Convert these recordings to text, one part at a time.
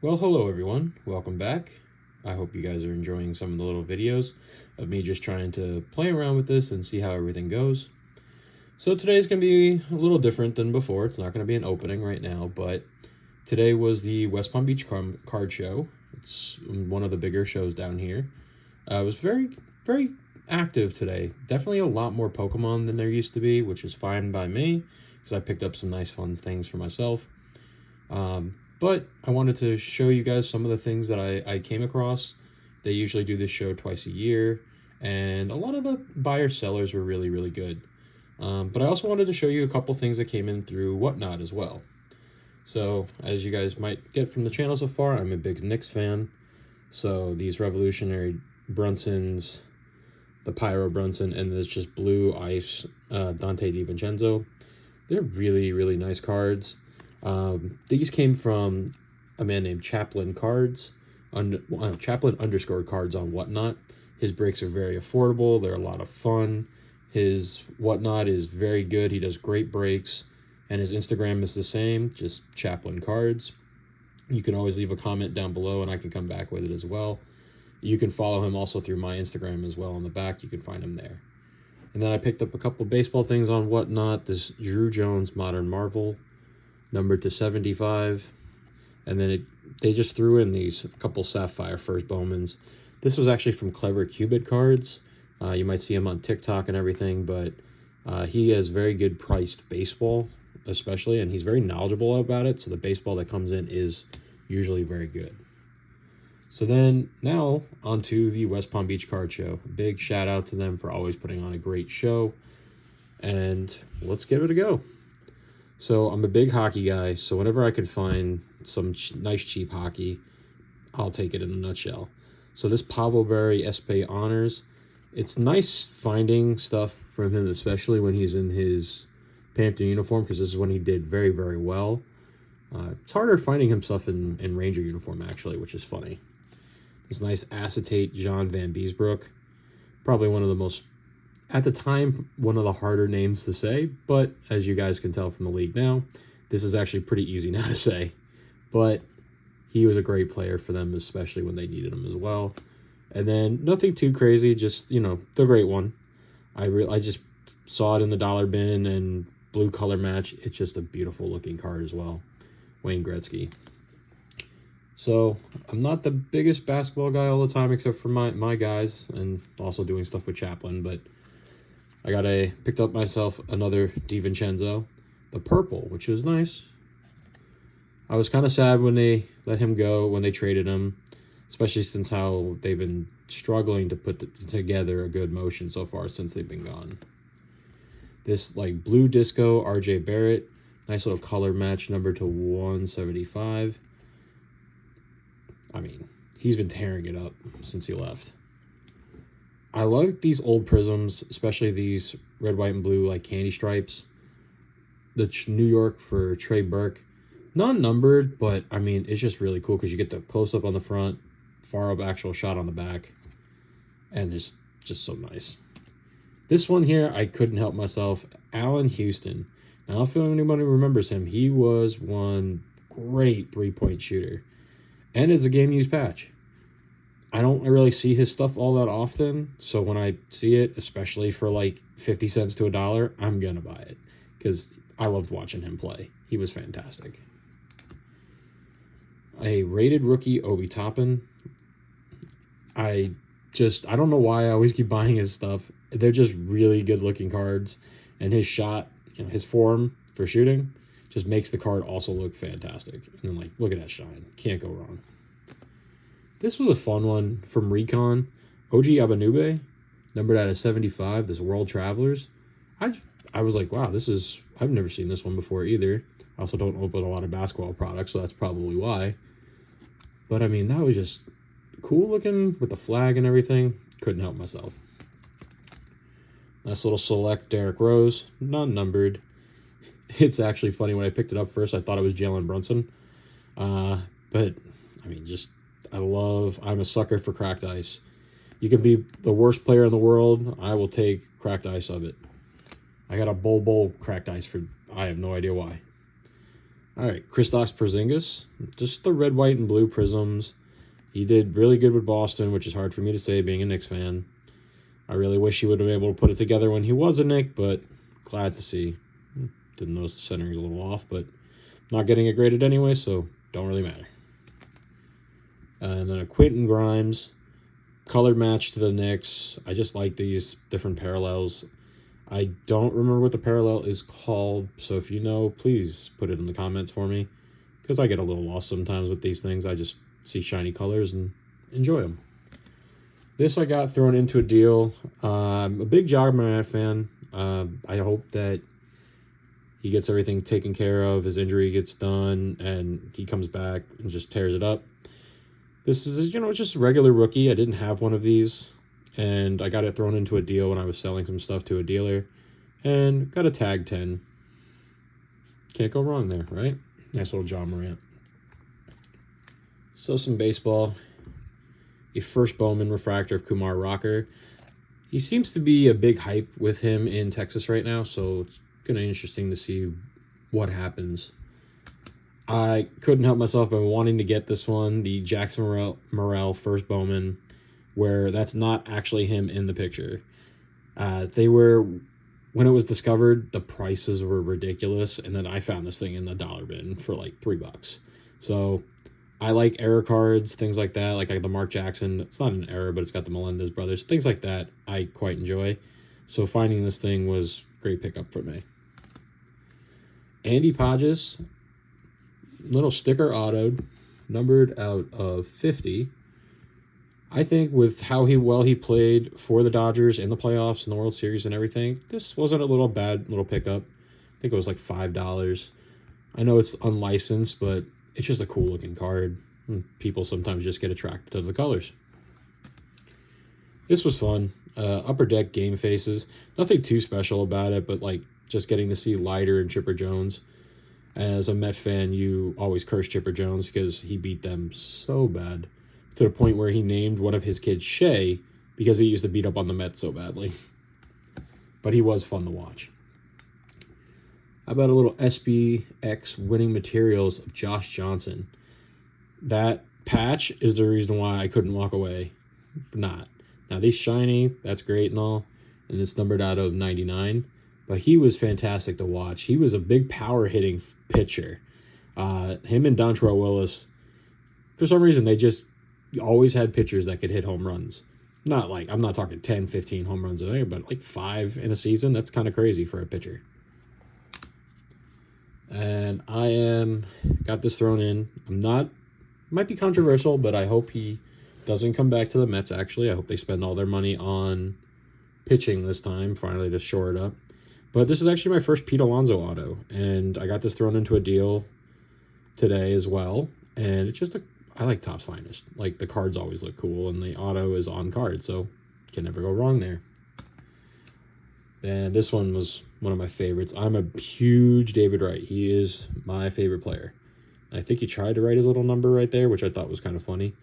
Well, hello everyone. Welcome back. I hope you guys are enjoying some of the little videos of me just trying to play around with this and see how everything goes. So today's going to be a little different than before. It's not going to be an opening right now, but today was the West Palm Beach card show. It's one of the bigger shows down here. It was very active today. Definitely a lot more Pokemon than there used to be, which was fine by me because I picked up some nice fun things for myself. But I wanted to show you guys some of the things that I came across. They usually do this show twice a year, and a lot of the buyer sellers were really good. But I also wanted to show you a couple things that came in through Whatnot as well. So, as you guys might get from the channel so far, I'm a big Knicks fan. So, these Revolutionary Brunsons, the Pyro Brunson, and this just Blue Ice Dante DiVincenzo, they're really nice cards. These came from a man named Chaplin Cards, Chaplin _ cards on Whatnot. His breaks are very affordable. They're a lot of fun. His Whatnot is very good. He does great breaks. And his Instagram is the same, just Chaplin Cards. You can always leave a comment down below and I can come back with it as well. You can follow him also through my Instagram as well on the back. You can find him there. And then I picked up a couple baseball things on Whatnot. This Drew Jones Modern Marvel, numbered to 75. And then they just threw in these couple Sapphire First Bowmans. This was actually from Clever Cubit Cards. You might see him on TikTok and everything, but he has very good priced baseball, especially, and he's very knowledgeable about it, so the baseball that comes in is usually very good. So then, now, onto the West Palm Beach Card Show. Big shout out to them for always putting on a great show, and let's give it a go. So I'm a big hockey guy, so whenever I can find some nice cheap hockey, I'll take it in a nutshell. So this Pablo Berry SP Honors, it's nice finding stuff from him, especially when he's in his Panther uniform, because this is when he did very well. It's harder finding him stuff in Ranger uniform, actually, which is funny. This nice acetate John Van Beesbrook, probably one of the most, at the time, one of the harder names to say, but as you guys can tell from the league now, this is actually pretty easy now to say. But he was a great player for them, especially when they needed him as well. And then nothing too crazy, just, the great one. I just saw it in the dollar bin and blue color match. It's just a beautiful looking card as well. Wayne Gretzky. So I'm not the biggest basketball guy all the time, except for my guys, and also doing stuff with Chaplin, but I picked up myself another DiVincenzo, the purple, which was nice. I was kind of sad when they let him go, when they traded him, especially since how they've been struggling to put together a good motion so far since they've been gone. This like blue disco RJ Barrett, nice little color match, number to 175. I mean, he's been tearing it up since he left. I like these old prisms, especially these red, white, and blue like candy stripes. The New York for Trey Burke. Not numbered, but I mean, it's just really cool because you get the close-up on the front, far up actual shot on the back, and it's just so nice. This one here, I couldn't help myself. Allan Houston. Now, if anybody remembers him, he was one great three-point shooter, and it's a game-used patch. I don't really see his stuff all that often, so when I see it, especially for like 50 cents to $1, I'm gonna buy it because I loved watching him play. He was fantastic. A rated rookie Obi Toppin. I don't know why I always keep buying his stuff. They're just really good looking cards, and his shot, his form for shooting just makes the card also look fantastic. And then, like, look at that shine. Can't go wrong. This was a fun one from Recon. OG Abanube, numbered out of 75, this World Travelers. I was like, wow, I've never seen this one before either. I also don't open a lot of basketball products, so that's probably why. But, I mean, that was just cool looking with the flag and everything. Couldn't help myself. Nice little select Derrick Rose, non-numbered. It's actually funny, when I picked it up first, I thought it was Jalen Brunson. But, I mean, I'm a sucker for cracked ice. You can be the worst player in the world, I will take cracked ice of it. I got a bowl cracked ice for, I have no idea why. All right, Kristaps Porzingis, just the red, white, and blue prisms. He did really good with Boston, which is hard for me to say being a Knicks fan. I really wish he would have been able to put it together when he was a Knick, but glad to see. Didn't notice the centering's a little off, but not getting it graded anyway, so don't really matter. And then a Quentin Grimes, colored match to the Knicks. I just like these different parallels. I don't remember what the parallel is called, so if you know, please put it in the comments for me, because I get a little lost sometimes with these things. I just see shiny colors and enjoy them. This I got thrown into a deal. I'm a big Ja Morant fan. I hope that he gets everything taken care of, his injury gets done, and he comes back and just tears it up. This is, just a regular rookie. I didn't have one of these, and I got it thrown into a deal when I was selling some stuff to a dealer, and got a tag 10. Can't go wrong there, right? Nice little Ja Morant. So some baseball. A first Bowman refractor of Kumar Rocker. He seems to be a big hype with him in Texas right now, so it's kind of interesting to see what happens. I couldn't help myself by wanting to get this one, the Jackson Morrell first Bowman, where that's not actually him in the picture. When it was discovered, the prices were ridiculous, and then I found this thing in the dollar bin for like $3. So I like error cards, things like that, like the Mark Jackson. It's not an error, but it's got the Melendez brothers, things like that I quite enjoy. So finding this thing was a great pickup for me. Andy Podges, little sticker autoed, numbered out of 50. I think with how well he played for the Dodgers in the playoffs and the World Series and everything, this wasn't a bad little pickup. I think it was like $5. I know it's unlicensed, but it's just a cool looking card. People sometimes just get attracted to the colors. This was fun. Upper Deck game faces. Nothing too special about it, but like just getting to see Leiter and Chipper Jones. As a Met fan, you always curse Chipper Jones because he beat them so bad, to the point where he named one of his kids Shea because he used to beat up on the Mets so badly. But he was fun to watch. How about a little SBX winning materials of Josh Johnson? That patch is the reason why I couldn't walk away. Not. Now, these shiny, that's great and all, and it's numbered out of 99. But he was fantastic to watch. He was a big power-hitting pitcher. Him and Dontrelle Willis, for some reason, they just always had pitchers that could hit home runs. Not like, I'm not talking 10, 15 home runs a year, but like 5 in a season. That's kind of crazy for a pitcher. And got this thrown in. Might be controversial, but I hope he doesn't come back to the Mets, actually. I hope they spend all their money on pitching this time, finally, to shore it up. But this is actually my first Pete Alonso auto, and I got this thrown into a deal today as well. And it's just I like Topps Finest. Like, the cards always look cool, and the auto is on card, so you can never go wrong there. And this one was one of my favorites. I'm a huge David Wright. He is my favorite player. I think he tried to write his little number right there, which I thought was kind of funny.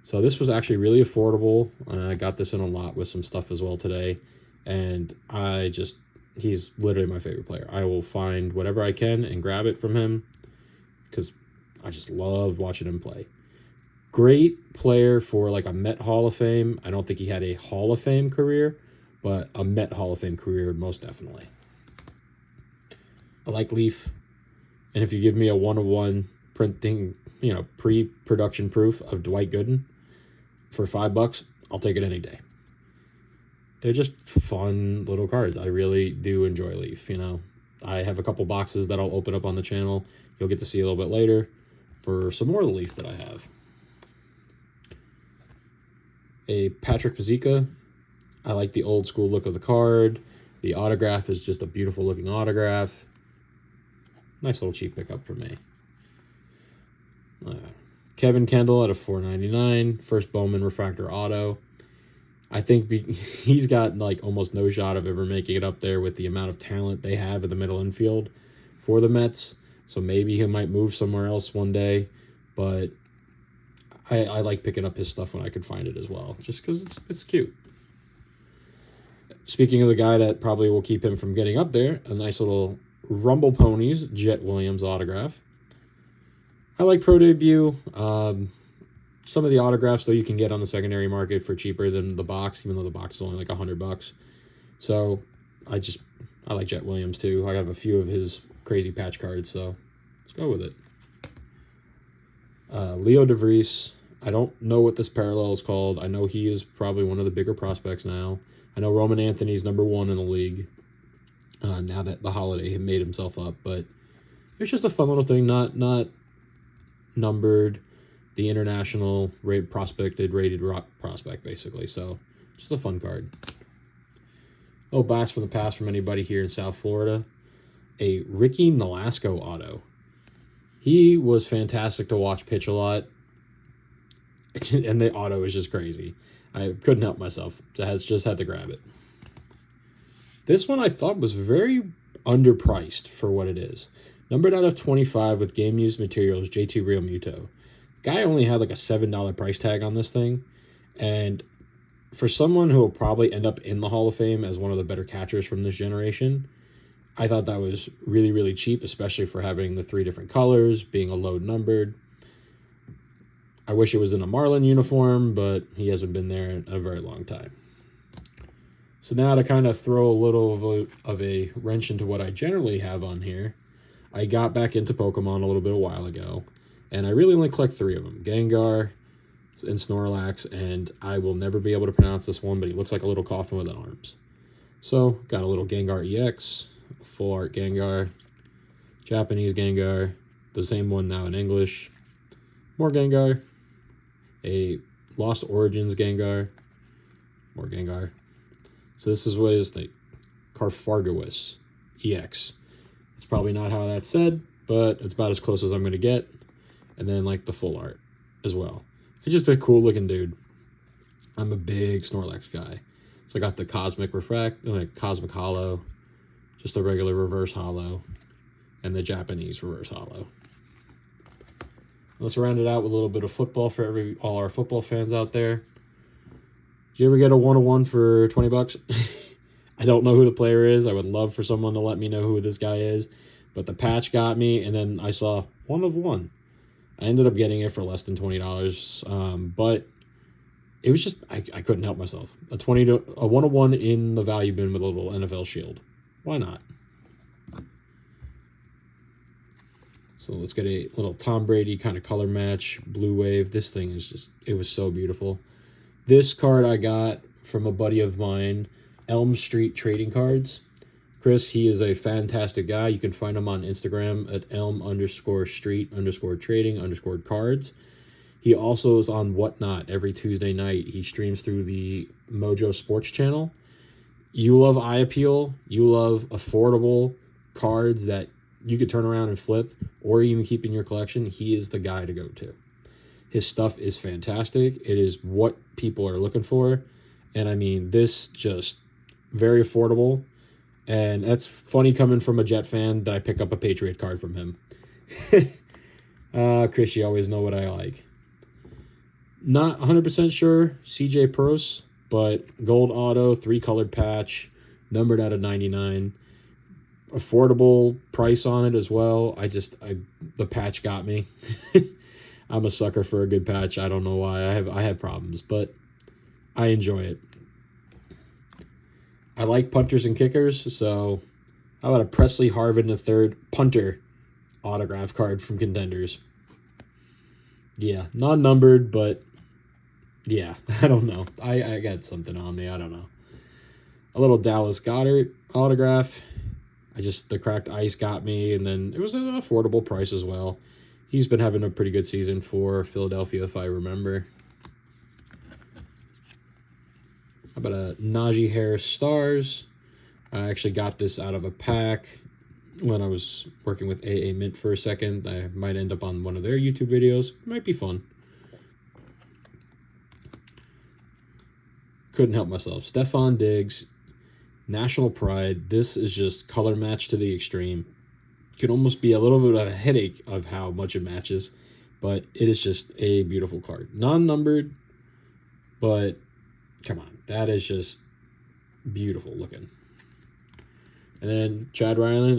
So this was actually really affordable. I got this in a lot with some stuff as well today. And he's literally my favorite player. I will find whatever I can and grab it from him because I just loved watching him play. Great player for like a Met Hall of Fame. I don't think he had a Hall of Fame career, but a Met Hall of Fame career most definitely. I like Leaf. And if you give me a 1-of-1 printing, pre-production proof of Dwight Gooden for $5, I'll take it any day. They're just fun little cards. I really do enjoy Leaf, I have a couple boxes that I'll open up on the channel. You'll get to see a little bit later for some more Leaf that I have. A Patrick Pizzica. I like the old school look of the card. The autograph is just a beautiful looking autograph. Nice little cheap pickup for me. Kevin Kendall at a $4.99. First Bowman refractor auto. I think he's got like almost no shot of ever making it up there with the amount of talent they have in the middle infield for the Mets. So maybe he might move somewhere else one day. But I like picking up his stuff when I can find it as well, just because it's cute. Speaking of the guy that probably will keep him from getting up there, a nice little Rumble Ponies Jet Williams autograph. I like Pro Debut. Some of the autographs, though, you can get on the secondary market for cheaper than the box, even though the box is only like $100. So I like Jet Williams too. I have a few of his crazy patch cards, so let's go with it. Leo DeVries. I don't know what this parallel is called. I know he is probably one of the bigger prospects now. I know Roman Anthony's #1 in the league. Now that the Holiday had made himself up, but it's just a fun little thing, not numbered, the international rated rock prospect, basically. So just a fun card. Oh, blast from the past from anybody here in South Florida. A Ricky Nolasco auto. He was fantastic to watch pitch a lot. And the auto is just crazy. I couldn't help myself. Just had to grab it. This one I thought was very underpriced for what it is. Numbered out of 25 with game used materials, JT Realmuto. Guy only had like a $7 price tag on this thing. And for someone who will probably end up in the Hall of Fame as one of the better catchers from this generation, I thought that was really, really cheap, especially for having the 3 different colors, being a low numbered. I wish it was in a Marlin uniform, but he hasn't been there in a very long time. So now to kind of throw a little of a wrench into what I generally have on here, I got back into Pokemon a little bit a while ago, and I really only collect 3 of them, Gengar and Snorlax, and I will never be able to pronounce this one, but he looks like a little coffin with arms. So got a little Gengar EX, full art Gengar, Japanese Gengar, the same one now in English, more Gengar, a Lost Origins Gengar, more Gengar. So this is what is the Carfargawis EX. It's probably not how that's said, but it's about as close as I'm going to get. And then like the full art as well. It's just a cool looking dude. I'm a big Snorlax guy. So I got the Cosmic Cosmic Hollow, just a regular reverse hollow, and the Japanese reverse hollow. Let's round it out with a little bit of football for all our football fans out there. Did you ever get a 101 for $20? I don't know who the player is. I would love for someone to let me know who this guy is. But the patch got me, and then I saw 1 of 1. I ended up getting it for less than $20. But it was just, I couldn't help myself. A 101 in the value bin with a little NFL shield. Why not? So let's get a little Tom Brady kind of color match, Blue Wave. This thing is just, it was so beautiful. This card I got from a buddy of mine, Elm Street Trading Cards. Chris, he is a fantastic guy. You can find him on Instagram at elm_street_trading_cards. He also is on Whatnot every Tuesday night. He streams through the Mojo Sports channel. You love eye appeal. You love affordable cards that you could turn around and flip or even keep in your collection. He is the guy to go to. His stuff is fantastic. It is what people are looking for. And I mean, this just very affordable. And that's funny coming from a Jet fan that I pick up a Patriot card from him. Chris, you always know what I like. Not 100% sure, CJ Pros, but gold auto, 3-colored patch, numbered out of 99. Affordable price on it as well. The patch got me. I'm a sucker for a good patch. I don't know why. I have problems, but I enjoy it. I like punters and kickers, so how about a Presley Harvin III punter autograph card from Contenders? Yeah, non-numbered, but yeah, I don't know. I got something on me. I don't know. A little Dallas Goedert autograph. The cracked ice got me, and then it was an affordable price as well. He's been having a pretty good season for Philadelphia, if I remember. How about a Najee Harris Stars? I actually got this out of a pack when I was working with AA Mint for a second. I might end up on one of their YouTube videos. Might be fun. Couldn't help myself. Stephon Diggs, National Pride. This is just color match to the extreme. Could almost be a little bit of a headache of how much it matches, but it is just a beautiful card. Non-numbered, but come on, that is just beautiful looking. And then Chad Ryland.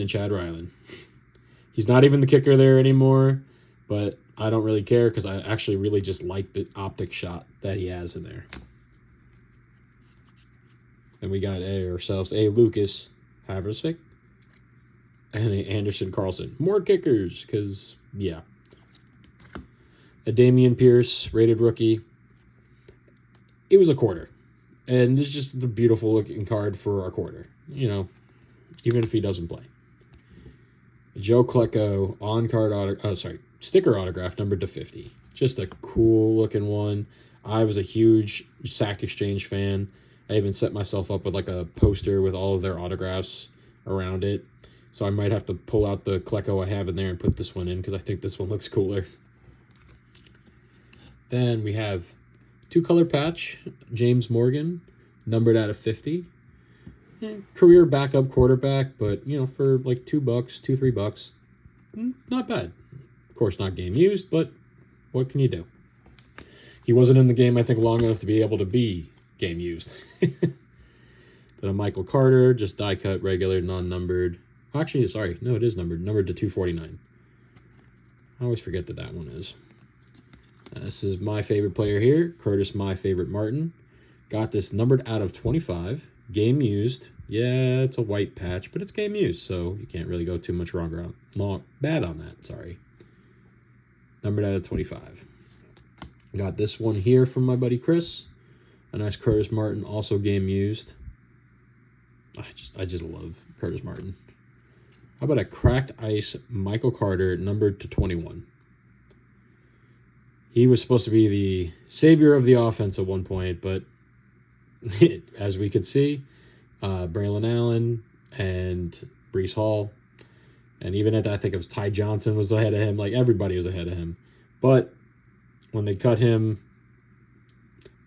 He's not even the kicker there anymore, but I don't really care because I actually really just like the optic shot that he has in there. And we got ourselves a Lucas Havrisik and a Anderson Carlson. More kickers because, yeah. A Damian Pierce, rated rookie. It was a quarter. And it's just the beautiful looking card for a quarter. You know, even if he doesn't play. Joe Klecko on-card sticker autograph numbered to 50. Just a cool looking one. I was a huge Sack Exchange fan. I even set myself up with like a poster with all of their autographs around it. So I might have to pull out the Klecko I have in there and put this one in because I think this one looks cooler. Then we have 2-color patch, James Morgan, numbered out of 50. Career backup quarterback, but, you know, for like $2, $2-3, not bad. Of course, not game used, but what can you do? He wasn't in the game, I think, long enough to be able to be game used. Then a Michael Carter, just die cut, regular, non-numbered. Actually, sorry, no, it is numbered to 249. I always forget that one is. This is my favorite player here, Curtis My Favorite Martin. Got this numbered out of 25. Game used. Yeah, it's a white patch, but it's game used, so you can't really go too much bad on that. Sorry. Numbered out of 25. Got this one here from my buddy Chris. A nice Curtis Martin, also game used. I just love Curtis Martin. How about a cracked ice Michael Carter, numbered to 21? He was supposed to be the savior of the offense at one point, but as we could see, Braylon Allen and Breece Hall, and even at that, I think it was Ty Johnson was ahead of him. Like, everybody was ahead of him. But when they cut him,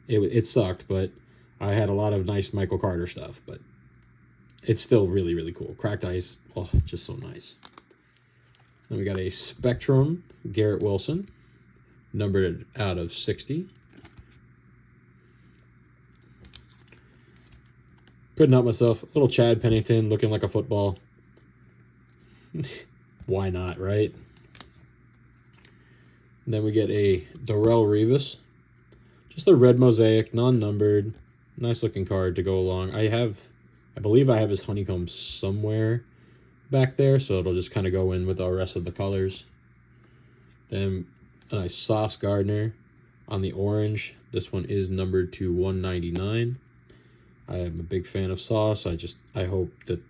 it sucked, but I had a lot of nice Michael Carter stuff, but it's still really, really cool. Cracked ice, oh, just so nice. Then we got a Spectrum Garrett Wilson, numbered out of 60. Couldn't help myself. A little Chad Pennington looking like a football. Why not, right? And then we get a Darrelle Revis. Just a red mosaic, non-numbered. Nice looking card to go along. I believe I have his honeycomb somewhere back there, so it'll just kind of go in with the rest of the colors. Then a nice Sauce Gardner on the orange. This one is numbered to 199. I am a big fan of Sauce. I hope that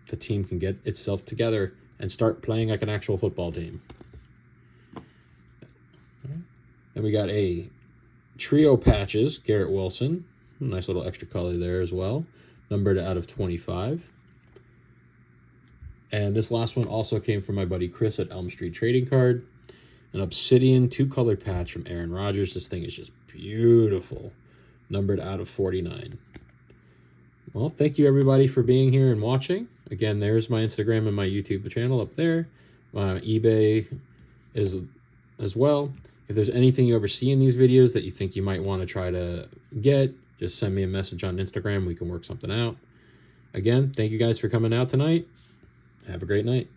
the team can get itself together and start playing like an actual football team. Then we got a trio patches, Garrett Wilson. Nice little extra color there as well. Numbered out of 25. And this last one also came from my buddy Chris at Elm Street Trading Card. An Obsidian 2-color patch from Aaron Rodgers. This thing is just beautiful. Numbered out of 49. Well, thank you everybody for being here and watching. Again, there's my Instagram and my YouTube channel up there. My eBay is as well. If there's anything you ever see in these videos that you think you might want to try to get, just send me a message on Instagram. We can work something out. Again, thank you guys for coming out tonight. Have a great night.